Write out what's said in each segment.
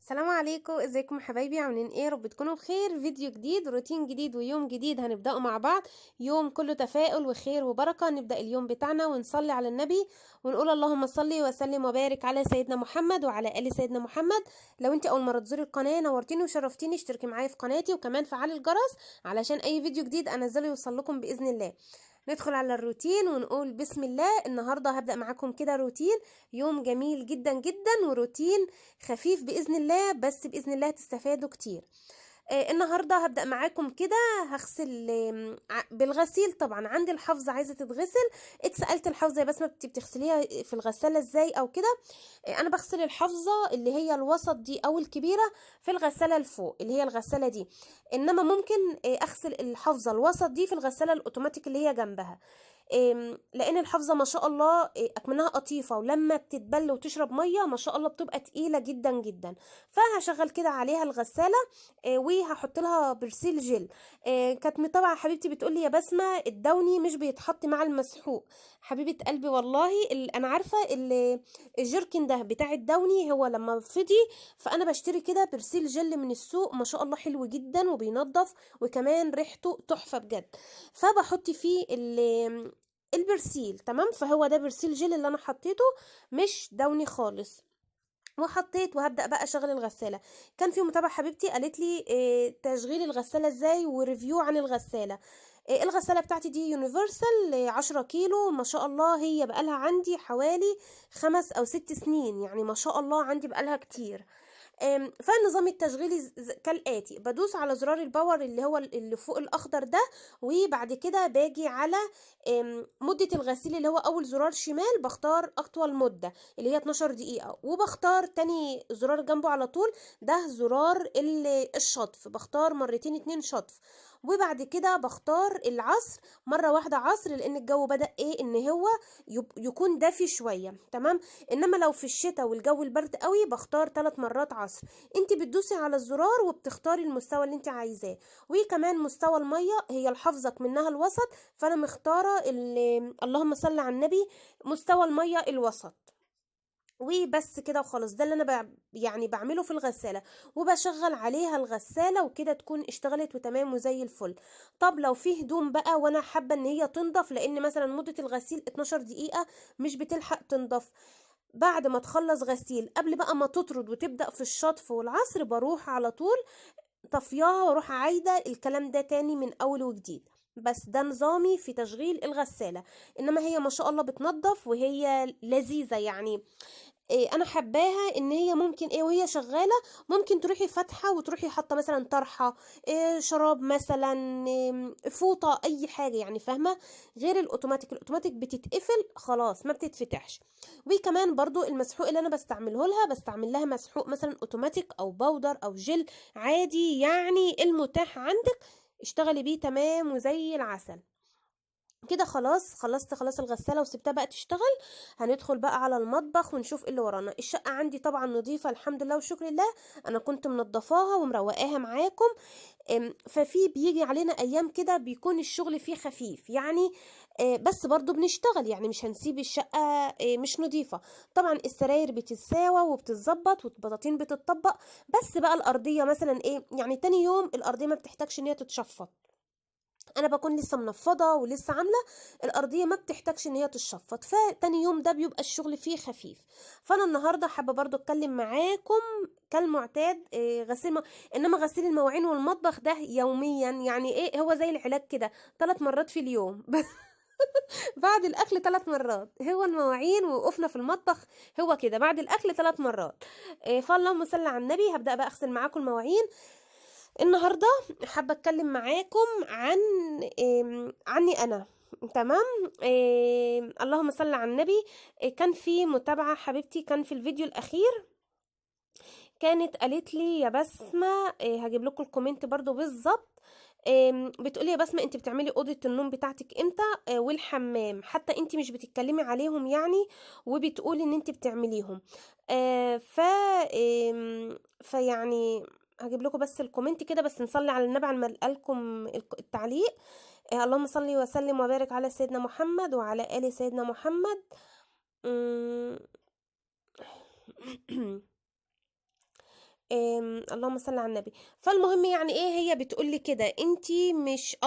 السلام عليكم، ازيكم يا حبايبي؟ عاملين ايه؟ رب تكونوا بخير. فيديو جديد وروتين جديد ويوم جديد هنبدأه مع بعض. يوم كله تفاؤل وخير وبركة. نبدأ اليوم بتاعنا ونصلي على النبي ونقول اللهم صل وسلم وبارك على سيدنا محمد وعلى آل سيدنا محمد. لو انت اول مرة تزوري القناة نورتيني وشرفتيني، اشتركي معايا في قناتي وكمان فعلي الجرس علشان اي فيديو جديد انزله يوصل لكم بإذن الله. ندخل على الروتين ونقول بسم الله. النهاردة هبدأ معاكم كده روتين يوم جميل جدا جدا، وروتين خفيف بإذن الله، بس بإذن الله تستفادوا كتير. النهارده هبدأ معاكم كده. هغسل بالغسيل. طبعا عندي الحافظة عايزة تتغسل. اتسألت الحافظة يا بسمة بتغسليها في الغسالة ازاي او كده؟ انا بغسل الحافظة اللي هي الوسط دي او الكبيرة في الغسالة الفوق اللي هي الغسالة دي. انما ممكن اغسل الحافظة الوسط دي في الغسالة الاوتوماتيك اللي هي جنبها. لان الحافظه ما شاء الله اكمنها قطيفه، ولما بتتبل وتشرب ميه ما شاء الله بتبقى تقيله جدا جدا. فهشغل كده عليها الغساله وهحط لها برسيل جل. كانت متابعه حبيبتي بتقول لي يا بسمه الدوني مش بيتحط مع المسحوق. حبيبه قلبي والله انا عارفه الجيركن ده بتاع الدوني هو لما فضي، فانا بشتري كده برسيل جل من السوق ما شاء الله حلو جدا وبينضف وكمان ريحته تحفه بجد. فبحط فيه البرسيل. تمام، فهو ده برسيل جل اللي انا حطيته، مش دوني خالص. وحطيت وهبدأ بقى اشغل الغسالة. كان في متابعة حبيبتي قالت لي تشغيل الغسالة ازاي وريفيو عن الغسالة. الغسالة بتاعتي دي يونيفرسال 10 كيلو ما شاء الله. هي بقالها عندي حوالي 5 أو 6 سنين، يعني ما شاء الله عندي بقالها كتير. فالنظام التشغيلي كالآتي: بدوس على زرار الباور اللي هو اللي فوق الأخضر ده، وبعد كده باجي على مدة الغسيل اللي هو أول زرار شمال، بختار أطول مدة اللي هي 12 دقيقة، وبختار تاني زرار جنبه على طول ده زرار الشطف، بختار مرتين 2 شطف. وبعد كده بختار العصر مرة واحدة عصر، لأن الجو بدأ إيه إن هو يكون دافي شوية. تمام. انما لو في الشتاء والجو البرد قوي بختار 3 مرات عصر. انت بتدوسي على الزرار وبتختاري المستوى اللي انت عايزاه. وكمان مستوى الميه هي الحافظه منها الوسط، فانا مختاره اللهم صل على النبي مستوى الميه الوسط. وبس كده وخلاص. ده اللي انا يعني بعمله في الغسالة، وبشغل عليها الغسالة وكده تكون اشتغلت وتمام وزي الفل. طب لو في هدوم بقى وانا حابة ان هي تنضف، لان مثلا مدة الغسيل 12 دقيقة مش بتلحق تنضف، بعد ما تخلص غسيل قبل بقى ما تطرد وتبدأ في الشطف والعصر بروح على طول طفياها واروح عايدة الكلام ده تاني من اول وجديد. بس ده نظامي في تشغيل الغسالة. انما هي ما شاء الله بتنضف وهي لذيذة يعني. إيه انا حباها ان هي ممكن ايه وهي شغاله ممكن تروحي فاتحه وتروحي حاطه مثلا طرحه، إيه شراب مثلا، إيه فوطه، اي حاجه يعني فاهمه. غير الاوتوماتيك، الاوتوماتيك بتتقفل خلاص ما بتتفتحش. وكمان برضو المسحوق اللي انا بستعمله لها بستعمل لها مسحوق مثلا اوتوماتيك او باودر او جل عادي، يعني المتاح عندك اشتغلي بيه تمام وزي العسل. كده خلاص خلصت خلاص الغسالة وسبتها بقى تشتغل. هندخل بقى على المطبخ ونشوف ايه اللي ورانا. الشقة عندي طبعا نظيفة الحمد لله وشكر الله. انا كنت منضفاها ومروقاها معاكم. ففي بيجي علينا ايام كده بيكون الشغل فيه خفيف يعني. بس برضو بنشتغل يعني مش هنسيب الشقة مش نظيفة. طبعا السراير بتتساوى وبتتظبط والبطاطين بتتطبق. بس بقى الارضية مثلا ايه يعني تاني يوم الارضية ما بتحتاجش ان هي تتشفط. انا بكون لسه منفضه ولسه عامله الارضيه ما بتحتاجش ان هي تتشفط، فتاني يوم ده بيبقى الشغل فيه خفيف. فانا النهارده حابه برضو اتكلم معاكم كالمعتاد غسيل انما غسيل المواعين والمطبخ ده يوميا، يعني ايه هو زي العلاج كده 3 مرات في اليوم. بعد الاكل 3 مرات هو المواعين، ووقفنا في المطبخ هو كده بعد الاكل 3 مرات. فاللهم صل على النبي. هبدا بقى اغسل معاكم المواعين. النهارده حابه اتكلم معاكم عن عني انا. تمام. اللهم صل على النبي. كان في متابعه حبيبتي كان في الفيديو الاخير كانت قالت لي يا بسمه هجيب لكم الكومنت برضو بالظبط. بتقولي يا بسمه انت بتعملي اوضه النوم بتاعتك امتى والحمام حتى انت مش بتتكلمي عليهم يعني، وبتقولي ان انت بتعمليهم. آه، ف فيعني هجيب لكم بس الكومنت كده، بس نصلي على النبي على ما لكم التعليق. اللهم صل وسلم وبارك على سيدنا محمد وعلى آل سيدنا محمد. أم، اللهم صل على النبي. فالمهم يعني ايه، هي بتقول لي كده انتي مش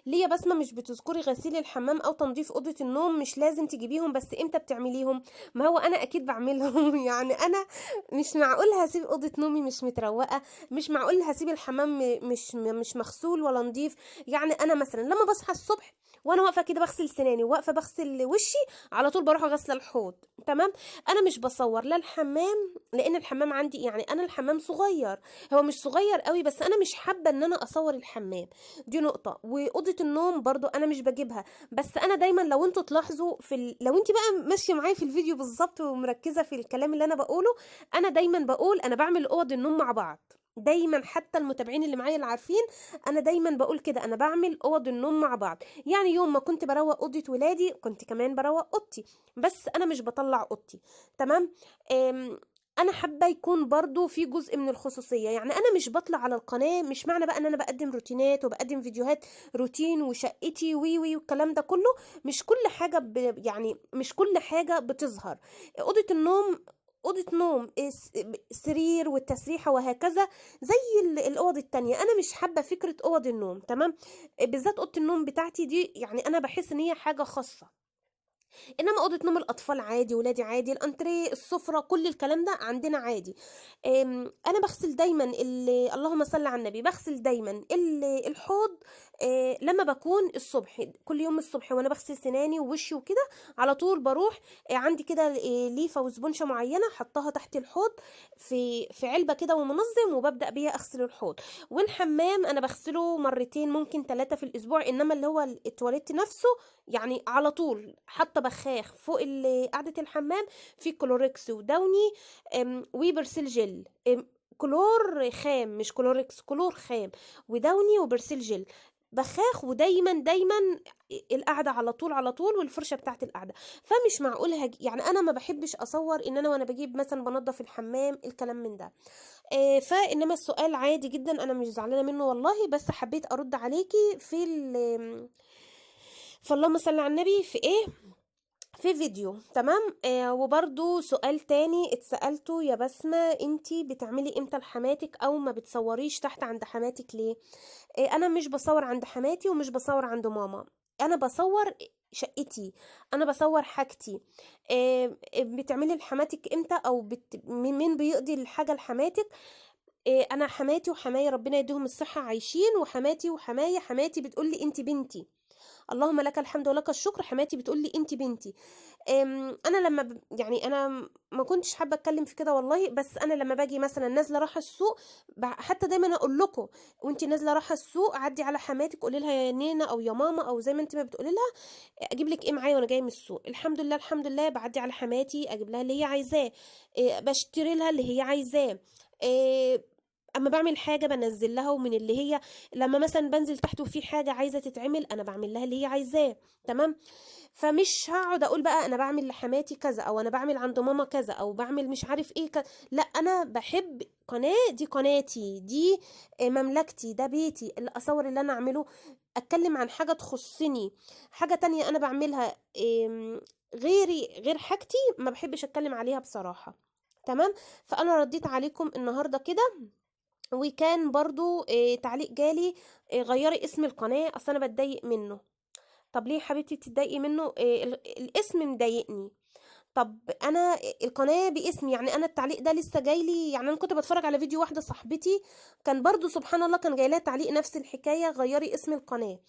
ليه يا بسمه مش بتذكري غسيل الحمام او تنظيف اوضه النوم؟ مش لازم تجيبيهم، بس امتى بتعمليهم؟ ما هو انا اكيد بعملهم يعني انا مش معقول هسيب اوضه نومي مش متروقه، مش معقول هسيب الحمام مش مغسول ولا نظيف. يعني انا مثلا لما بصحى الصبح وانا واقفه كده بغسل سناني وواقفه بغسل وشي، على طول بروح غسل الحوض. تمام. انا مش بصور لا الحمام، لان الحمام عندي يعني انا الحمام صغير، هو مش صغير قوي، بس انا مش حابه ان انا اصور الحمام. دي نقطه. واوضه النوم برضو انا مش بجيبها. بس انا دايما لو انتوا تلاحظوا لو انت بقى ماشيه معايا في الفيديو بالظبط ومركزه في الكلام اللي انا بقوله، انا دايما بقول انا بعمل اوض النوم مع بعض. دايما حتى المتابعين اللي معايا اللي عارفين، انا دايما بقول كده انا بعمل اوض النوم مع بعض. يعني يوم ما كنت بروق اوضه ولادي كنت كمان بروق اوضتي، بس انا مش بطلع اوضتي. تمام. انا حابه يكون برضو في جزء من الخصوصيه. يعني انا مش بطلع على القناه، مش معنى بقى ان انا بقدم روتينات وبقدم فيديوهات روتين وشقتي وي والكلام ده كله. مش كل حاجه يعني مش كل حاجه بتظهر. اوضه النوم اوضه نوم، سرير والتسريحه وهكذا، زي الاوض التانية. انا مش حابه فكره اوض النوم. تمام. بالذات اوضه النوم بتاعتي دي، يعني انا بحس ان هي حاجه خاصه. انما اوضه نوم الاطفال عادي، ولادي عادي، الانتريه، السفره، كل الكلام ده عندنا عادي. انا بغسل دايما اللهم صل على النبي، بغسل دايما الحوض لما بكون الصبح، كل يوم الصبح وانا بغسل سناني ووشي وكده، على طول بروح عندي كده ليفه وسبونشه معينه حطها تحت الحوض في علبه كده ومنظم، وببدا بيها اغسل الحوض. والحمام انا بغسله مرتين ممكن 3 في الاسبوع، انما اللي هو التواليت نفسه يعني على طول حاطه بخاخ فوق قاعده الحمام، في كلوركس وداوني وبرسيل جل، كلور خام مش كلوركس، كلور خام وداوني وبرسيل جل، بخاخ. ودايما دايما القعده على طول على طول، والفرشه بتاعت القعده. فمش معقول يعني انا ما بحبش اصور ان انا وانا بجيب مثلا بنضف الحمام الكلام من ده. فانما السؤال عادي جدا، انا مش زعلانه منه والله، بس حبيت ارد عليكي فاللهم صل على النبي في ايه، في فيديو. تمام. وبرضو سؤال تاني اتسألته، يا بسمة انتي بتعملي امتى لحماتك او ما بتصوريش تحت عند حماتك ليه؟ انا مش بصور عند حماتي ومش بصور عند ماما، انا بصور شقتي، انا بصور حاجتي. بتعملي لحماتك امتى او مين بيقضي الحاجة لحماتك؟ انا حماتي وحماية ربنا يديهم الصحة عايشين، وحماتي وحماية، حماتي بتقولي انتي بنتي، اللهم لك الحمد ولك الشكر، حماتي بتقول لي انت بنتي. انا لما يعني انا ما كنتش حابه اتكلم في كده والله، بس انا لما باجي مثلا نازله رايحه السوق، حتى دايما اقول لكم وانت نازله رايحه السوق عدي على حماتك قولي لها يا نينا او يا ماما او زي ما انت ما بتقولي لها، اجيب لك ايه معايا وانا جايه من السوق. الحمد لله الحمد لله بعدي على حماتي اجيب لها اللي هي عايزاه، بشتري لها اللي هي عايزاه. اما بعمل حاجه بنزل لها، ومن اللي هي لما مثلا بنزل تحت وفي حاجه عايزه تتعمل انا بعمل لها اللي هي عايزاه. تمام. فمش هقعد اقول بقى انا بعمل لحماتي كذا او انا بعمل عند ماما كذا او بعمل مش عارف ايه كذا. لا، انا بحب قناه، دي قناتي دي، مملكتي، ده بيتي، اللي اصور اللي انا اعمله، اتكلم عن حاجه تخصني. حاجه تانية انا بعملها غير حاجتي ما بحبش اتكلم عليها بصراحه. تمام. فانا رديت عليكم النهارده كده. وكان برضو تعليق جالي، غيري اسم القناة اصل انا بتضايق منه. طب ليه يا حبيبتي بتتضايقي منه؟ الاسم مضايقني. طب انا القناه باسمي، يعني انا التعليق ده لسه جاي لي، يعني انا كنت بتفرج على فيديو واحده صاحبتي كان برضو سبحان الله كان جاي لها تعليق نفس الحكايه، غيري اسم القناه.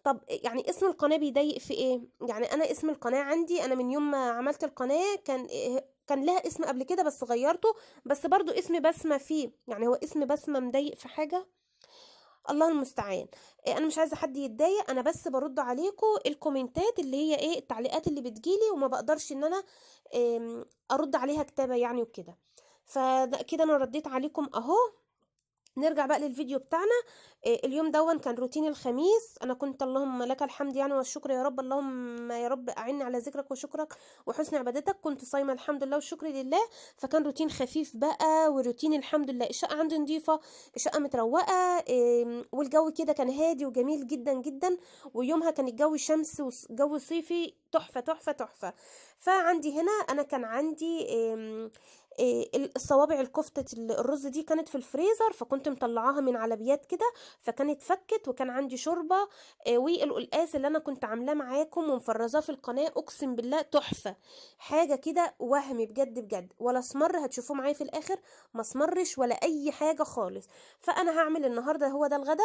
طب يعني اسم القناه بيضايق في ايه؟ يعني انا اسم القناه عندي، انا من يوم ما عملت القناه كان لها اسم قبل كده بس غيرته، بس برضو اسم بسمه فيه، يعني هو اسم بسمه مضايق في حاجه؟ الله المستعان. انا مش عايزه حد يتضايق، انا بس برد عليكم الكومنتات اللي هي ايه، التعليقات اللي بتجيلي وما بقدرش ان انا ارد عليها كتابه يعني وكده. فكده انا رديت عليكم اهو. نرجع بقى للفيديو بتاعنا. اليوم دون كان روتين الخميس، انا كنت اللهم لك الحمد يعني والشكر يا رب، اللهم يا رب اعني على ذكرك وشكرك وحسن عبادتك، كنت صايمه الحمد لله والشكر لله. فكان روتين خفيف بقى، وروتين الحمد لله الشقه عندي نظيفه، الشقه متروقه، والجو كده كان هادي وجميل جدا جدا. ويومها كان الجو شمس وجو صيفي تحفه تحفه تحفه. فعندي هنا انا كان عندي الصوابع الكفتة الرز دي كانت في الفريزر، فكنت مطلعاها من على بيات كده، فكانت فكت. وكان عندي شوربة والقلقاس اللي انا كنت عاملاه معاكم ومفرزاه في القناة، اقسم بالله تحفة، حاجة كده وهمي بجد بجد. ولا اسمر، هتشوفوه معايا في الاخر، ما اسمرش ولا اي حاجة خالص. فانا هعمل النهاردة هو ده الغدا،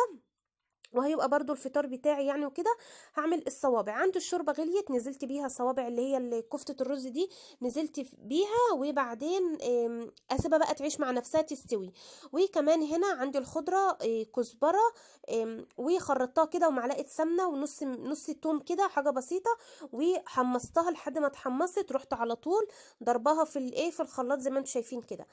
وهيبقى برضو الفطار بتاعي يعني وكده. هعمل الصوابع. عندي الشوربه غليت، نزلت بيها الصوابع اللي هي كفته الرز دي، نزلت بيها. وبعدين اسيبها بقى تعيش مع نفسها تستوي. وكمان هنا عندي الخضره، كزبره، وخرطتها كده، ومعلقه سمنه، ونص توم كده، حاجه بسيطه. وحمصتها لحد ما اتحمصت، رحت على طول ضربها في الخلاط زي ما انتم شايفين كده.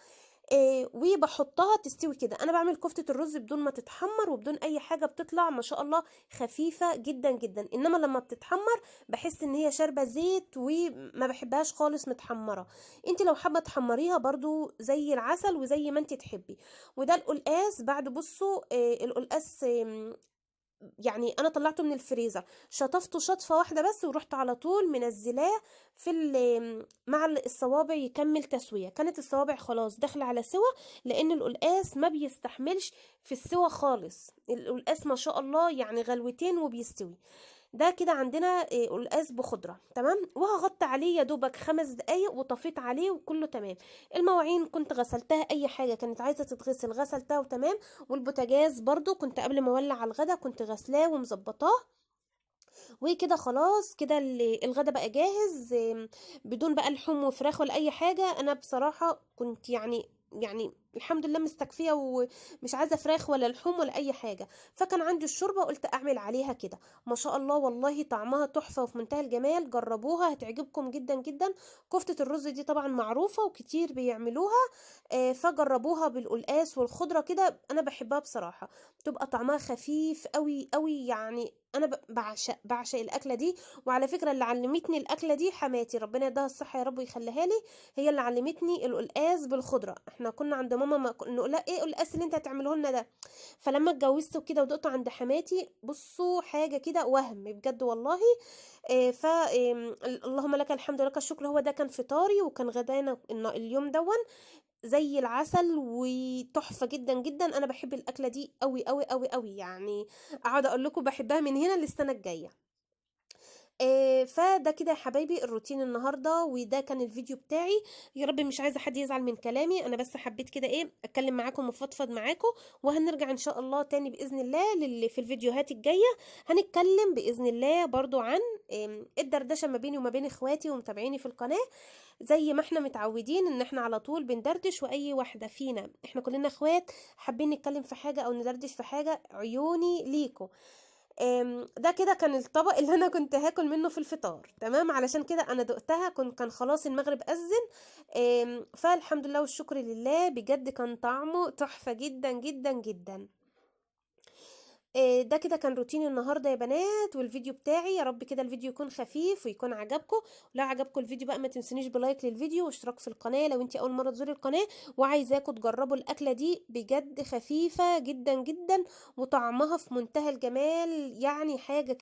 وبحطها تستوي كده. انا بعمل كفتة الرز بدون ما تتحمر وبدون اي حاجة، بتطلع ما شاء الله خفيفة جدا جدا. انما لما بتتحمر بحس ان هي شاربة زيت، وما بحبهاش خالص متحمرة. انت لو حابة تحمريها برضو زي العسل وزي ما انت تحبي. وده القلقاس. بعد بصوا القلقاس يعني انا طلعته من الفريزر، شطفته شطفه واحده بس، ورحت على طول منزلاه مع الصوابع يكمل تسويه. كانت الصوابع خلاص داخله على سوا، لان القلقاس ما بيستحملش في السوا خالص. القلقاس ما شاء الله يعني غلوتين وبيستوي. ده كده عندنا قلقاس بخضره تمام. وهغطي عليه يا دوبك 5 دقايق، وطفيت عليه وكله تمام. المواعين كنت غسلتها، اي حاجه كانت عايزه تتغسل غسلتها وتمام. والبوتاجاز برضو كنت قبل ما اولع على الغدا كنت غسلاه ومظبطاه. وكده خلاص كده الغدا بقى جاهز، بدون بقى لحوم وفراخ ولا اي حاجه. انا بصراحه كنت يعني الحمد لله مستكفيه، ومش عايزه فراخ ولا لحوم ولا اي حاجه. فكان عندي الشوربه، قلت اعمل عليها كده. ما شاء الله والله طعمها تحفه وفي منتهى الجمال، جربوها هتعجبكم جدا جدا. كفته الرز دي طبعا معروفه وكتير بيعملوها، فجربوها بالقلقاس والخضره كده. انا بحبها بصراحه، بتبقى طعمها خفيف قوي قوي يعني. انا بعشق الاكله دي. وعلى فكره اللي علمتني الاكله دي حماتي، ربنا يديها الصحه يا رب ويخليها لي، هي اللي علمتني القلقاس بالخضره. احنا كنا عند ماما ما نقول لها ايه القلقاس اللي انت هتعمله لنا ده. فلما اتجوزت وكده ودقته عند حماتي، بصوا حاجه كده وهم بجد والله. اللهم لك الحمد ولك الشكر. هو ده كان فطاري وكان غدانا اليوم دون، زي العسل وتحفة جدا جدا. انا بحب الاكلة دي قوي قوي قوي قوي يعني. اقعد اقول لكم بحبها من هنا للسنة الجاية. فده كده يا حبايبي الروتين النهارده، وده كان الفيديو بتاعي. يا رب مش عايزه حد يزعل من كلامي، انا بس حبيت كده اتكلم معاكم وفضفض معاكم. وهنرجع ان شاء الله تاني باذن الله في الفيديوهات الجايه. هنتكلم باذن الله برضو عن الدردشه ما بيني وما بين اخواتي ومتابعيني في القناه. زي ما احنا متعودين ان احنا على طول بندردش، واي واحده فينا احنا كلنا اخوات حابين نتكلم في حاجه او ندردش في حاجه، عيوني ليكم. ده كده كان الطبق اللي انا كنت هاكل منه في الفطار تمام. علشان كده انا دقتها كان خلاص المغرب اذن. فالحمد لله والشكر لله، بجد كان طعمه تحفة جدا جدا جدا. ده كده كان روتين النهارده يا بنات والفيديو بتاعي. يا رب كده الفيديو يكون خفيف ويكون عجبكم. ولو عجبكم الفيديو بقى ما تنسونيش بلايك للفيديو واشتراك في القناه لو انت اول مره تزوري القناه. وعايزاكم تجربوا الاكله دي، بجد خفيفه جدا جدا وطعمها في منتهى الجمال، يعني حاجه